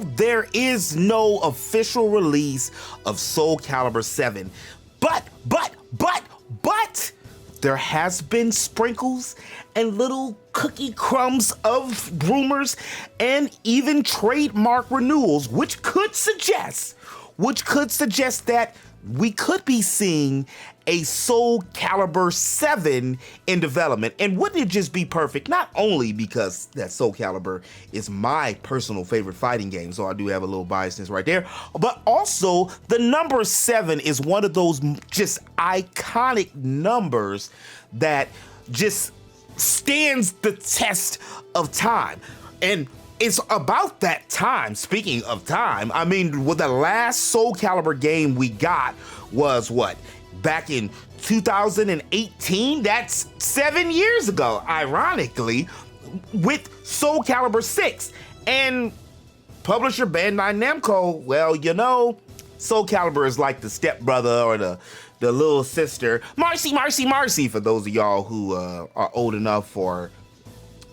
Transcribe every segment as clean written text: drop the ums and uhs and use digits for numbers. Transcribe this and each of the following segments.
no, there is no official release of Soul Calibur 7. But, there has been sprinkles and little cookie crumbs of rumors and even trademark renewals, which could suggest that we could be seeing a Soul Calibur 7 in development. And wouldn't it just be perfect, not only because that Soul Calibur is my personal favorite fighting game, so I do have a little biasness right there, but also the number 7 is one of those just iconic numbers that just stands the test of time. And it's about that time. Speaking of time, I mean, the last Soul Calibur game we got was what? Back in 2018? That's 7 years ago, ironically, with Soul Calibur 6. And publisher Bandai Namco, well, you know, Soul Calibur is like the stepbrother or the little sister. Marcy, for those of y'all who are old enough for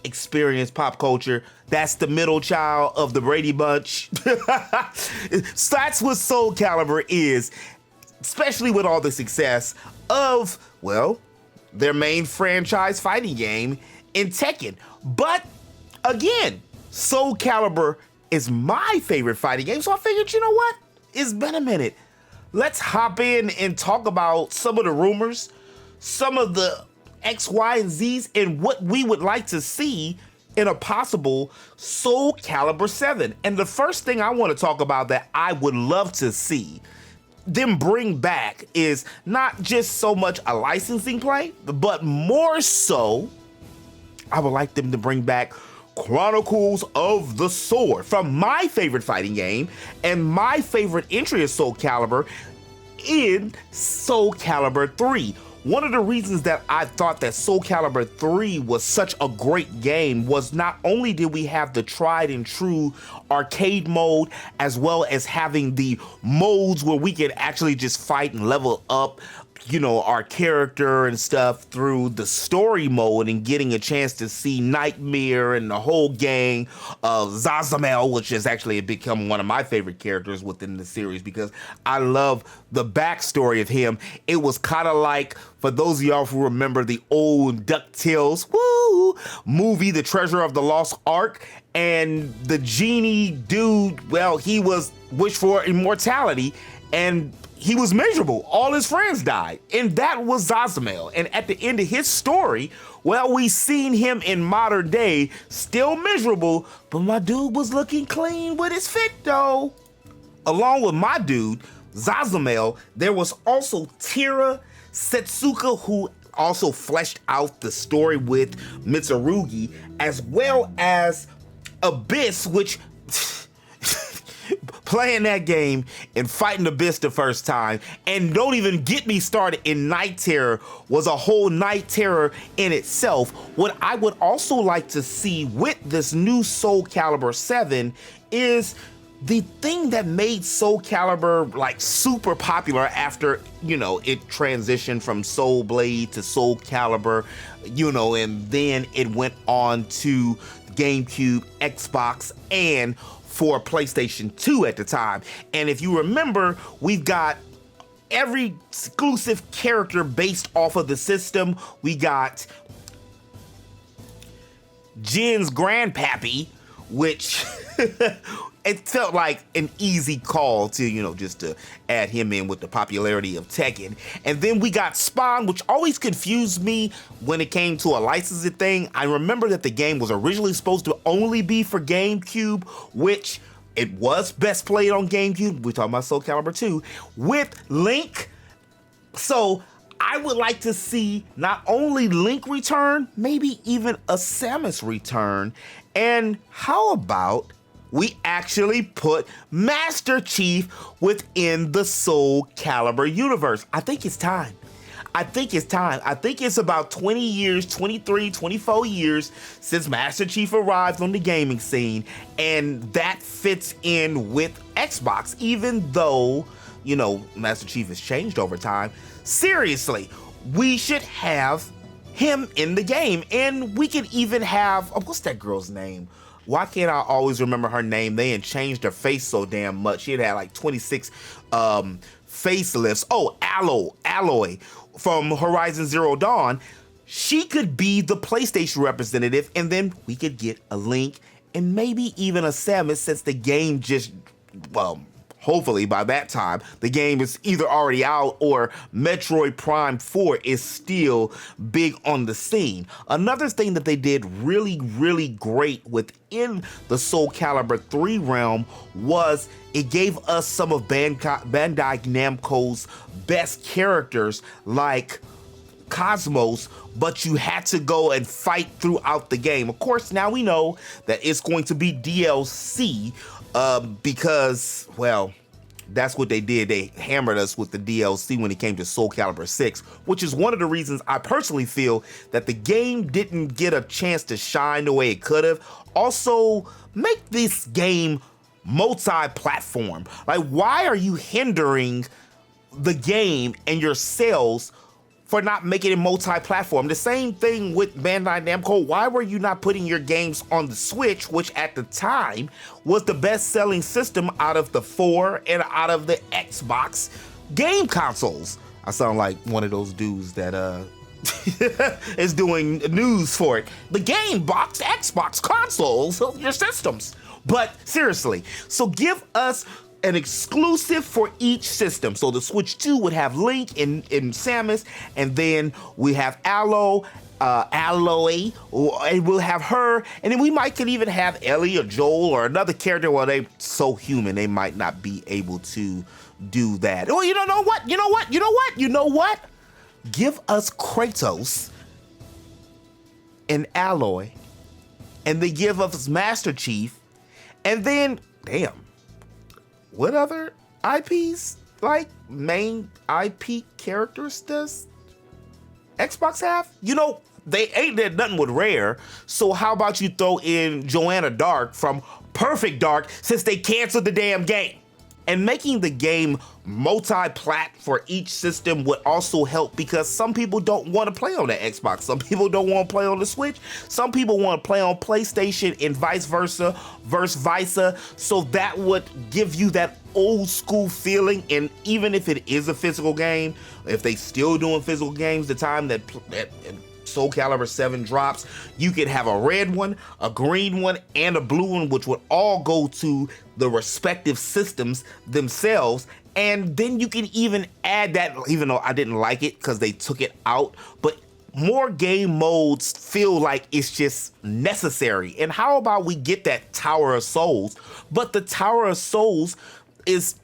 experienced pop culture. That's the middle child of the Brady Bunch. So that's what Soul Calibur is, especially with all the success of, well, their main franchise fighting game in Tekken. But again, Soul Calibur is my favorite fighting game, so I figured, you know what? It's been a minute. Let's hop in and talk about some of the rumors, some of the X, Y, and Z's, and what we would like to see in a possible Soul Calibur 7. And the first thing I want to talk about that I would love to see them bring back is not just so much a licensing play, but more so, I would like them to bring back Chronicles of the Sword from my favorite fighting game and my favorite entry of Soul Calibur in Soul Calibur 3. One of the reasons that I thought that Soul Calibur 3 was such a great game was not only did we have the tried and true arcade mode, as well as having the modes where we could actually just fight and level up, you know, our character and stuff through the story mode and getting a chance to see Nightmare and the whole gang of Zazamel, which has actually become one of my favorite characters within the series because I love the backstory of him. It was kind of like, for those of y'all who remember the old DuckTales movie, The Treasure of the Lost Ark, and the genie dude, well, he was wished for immortality and he was miserable. All his friends died. And that was Zazamel. And at the end of his story, well, we seen him in modern day, still miserable, but my dude was looking clean with his fit though. Along with my dude, Zazamel, there was also Tira Setsuka, who also fleshed out the story with Mitsurugi, as well as Abyss, which playing that game and fighting Abyss the first time, and don't even get me started in Night Terror, was a whole Night Terror in itself. What I would also like to see with this new Soul Calibur 7 is the thing that made Soul Calibur like super popular after, you know, it transitioned from Soul Blade to Soul Calibur, you know, and then it went on to GameCube, Xbox, and for PlayStation 2 at the time. And if you remember, we've got every exclusive character based off of the system. We got Jin's grandpappy, which it felt like an easy call to, you know, just to add him in with the popularity of Tekken. And then we got Spawn, which always confused me when it came to a licensing thing. I remember that the game was originally supposed to only be for GameCube, which it was best played on GameCube. We're talking about Soul Calibur 2 with Link. So I would like to see not only Link return, maybe even a Samus return. And how about we actually put Master Chief within the Soul Calibur universe? I think it's time. I think it's about 20 years, 23, 24 years since Master Chief arrived on the gaming scene, and that fits in with Xbox, even though, you know, Master Chief has changed over time. Seriously, we should have him in the game, and we could even have, what's that girl's name? Why can't I always remember her name? They had changed her face so damn much. She had like 26 facelifts. Oh, Alloy from Horizon Zero Dawn. She could be the PlayStation representative, and then we could get a Link and maybe even a Samus, since the game just, well, hopefully by that time, the game is either already out or Metroid Prime 4 is still big on the scene. Another thing that they did really, really great within the Soul Calibur 3 realm was it gave us some of Bandai Namco's best characters like Cosmos, but you had to go and fight throughout the game. Of course, now we know that it's going to be DLC because, well, that's what they did. They hammered us with the DLC when it came to Soul Calibur 6, which is one of the reasons I personally feel that the game didn't get a chance to shine the way it could have. Also, make this game multi-platform. Like, why are you hindering the game and your sales for not making it multi-platform? The same thing with Bandai Namco. Why were you not putting your games on the Switch, which at the time was the best-selling system out of the 4 and out of the Xbox game consoles? I sound like one of those dudes that is doing news for it. The game box, Xbox consoles, your systems. But seriously, so give us an exclusive for each system. So the Switch 2 would have Link and Samus, and then we have Alloy, and we'll have her, and then we could even have Ellie or Joel or another character. Well, they're so human, they might not be able to do that. Oh, you don't know what? You know what? Give us Kratos and Alloy, and they give us Master Chief, and then, damn, what other IPs, like main IP characters, does Xbox have? You know, they ain't did nothing with Rare, so how about you throw in Joanna Dark from Perfect Dark, since they canceled the damn game? And making the game multi-plat for each system would also help, because some people don't want to play on the Xbox. Some people don't want to play on the Switch. Some people want to play on PlayStation and vice versa. So that would give you that old school feeling. And even if it is a physical game, if they still doing physical games, the time that Soul Calibur 7 drops, you could have a red one, a green one, and a blue one, which would all go to the respective systems themselves. And then you can even add that, even though I didn't like it because they took it out, but more game modes feel like it's just necessary. And how about we get that Tower of Souls? But the Tower of Souls is,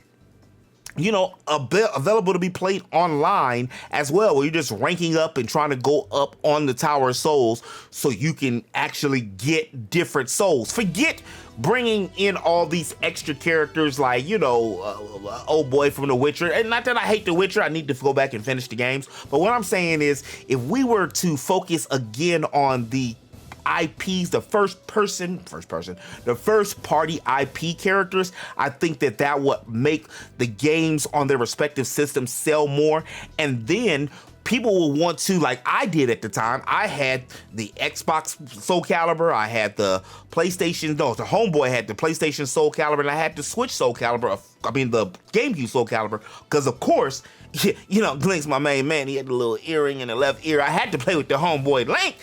you know, available to be played online as well, where you're just ranking up and trying to go up on the Tower of Souls so you can actually get different souls. Forget bringing in all these extra characters like, you know, old boy from The Witcher. And not that I hate The Witcher, I need to go back and finish the games. But what I'm saying is, if we were to focus again on the IPs, the first party IP characters, I think that would make the games on their respective systems sell more. And then people will want to, like I did at the time, I had the Xbox Soul Calibur, I had the PlayStation, no, the homeboy had the PlayStation Soul Calibur, and I had the Switch Soul Calibur, the GameCube Soul Calibur, because of course, you know, Link's my main man, he had the little earring in the left ear, I had to play with the homeboy Link,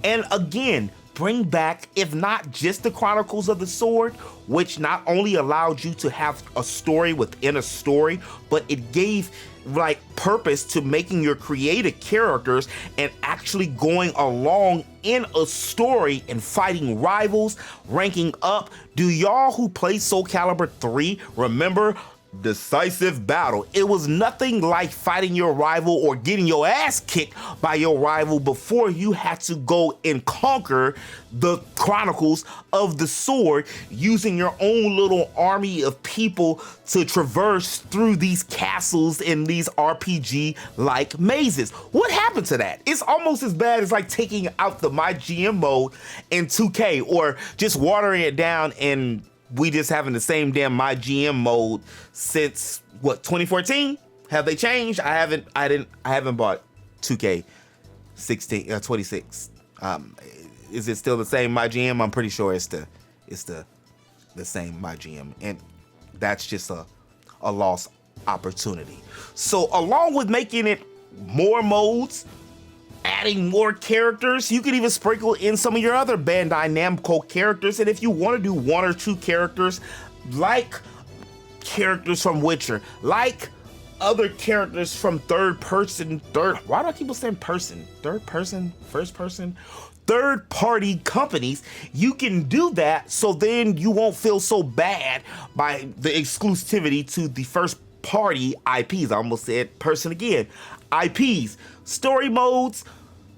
and again, bring back, if not just the Chronicles of the Sword, which not only allowed you to have a story within a story, but it gave like purpose to making your creative characters and actually going along in a story and fighting rivals, ranking up. Do y'all who played Soul Calibur 3 remember Decisive Battle? It was nothing like fighting your rival or getting your ass kicked by your rival before you had to go and conquer the Chronicles of the Sword using your own little army of people to traverse through these castles in these RPG-like mazes. What happened to that? It's almost as bad as like taking out the My GM mode in 2K, or just watering it down and we just having the same damn My GM mode since what, 2014? Have they changed? I haven't bought 2K 26. is it still the same MyGM? I'm pretty sure it's the same MyGM, and that's just a lost opportunity. So along with making it more modes, adding more characters, you can even sprinkle in some of your other Bandai Namco characters. And if you want to do 1 or 2 characters, like characters from Witcher, like other characters from third party companies, you can do that, so then you won't feel so bad by the exclusivity to the first party IPs. I almost said person again. IPs, story modes.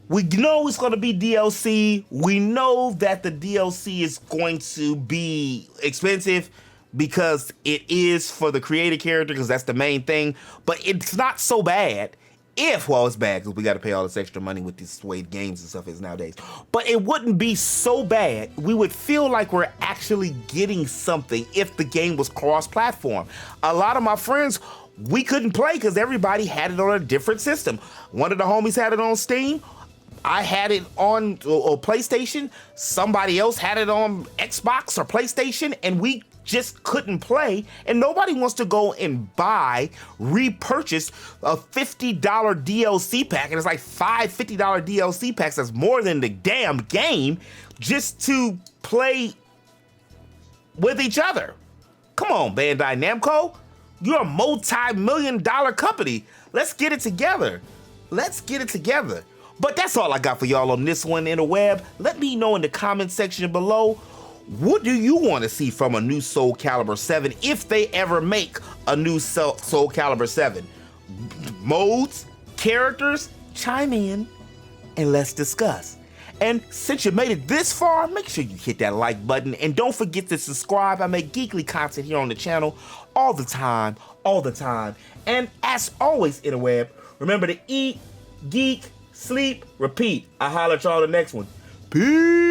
We know it's going to be DLC. We know that the DLC is going to be expensive because it is for the creator character, because that's the main thing. But it's not so bad if, well, it's bad because we got to pay all this extra money with these way games and stuff is nowadays. But it wouldn't be so bad. We would feel like we're actually getting something if the game was cross-platform. A lot of my friends, we couldn't play because everybody had it on a different system. One of the homies had it on Steam. I had it on PlayStation. Somebody else had it on Xbox or PlayStation, and we just couldn't play. And nobody wants to go and repurchase a $50 DLC pack, and it's like 5 $50 DLC packs. That's more than the damn game, just to play with each other. Come on, Bandai Namco. You're a multi-million-dollar company. Let's get it together. Let's get it together. But that's all I got for y'all on this one, interweb. Let me know in the comment section below, what do you want to see from a new Soul Calibur 7 if they ever make a new Soul Calibur 7? Modes, characters, chime in and let's discuss. And since you made it this far, make sure you hit that like button and don't forget to subscribe. I make geekly content here on the channel all the time. And as always, interweb, remember to eat, geek, sleep, repeat. I'll holler at y'all the next one. Peace.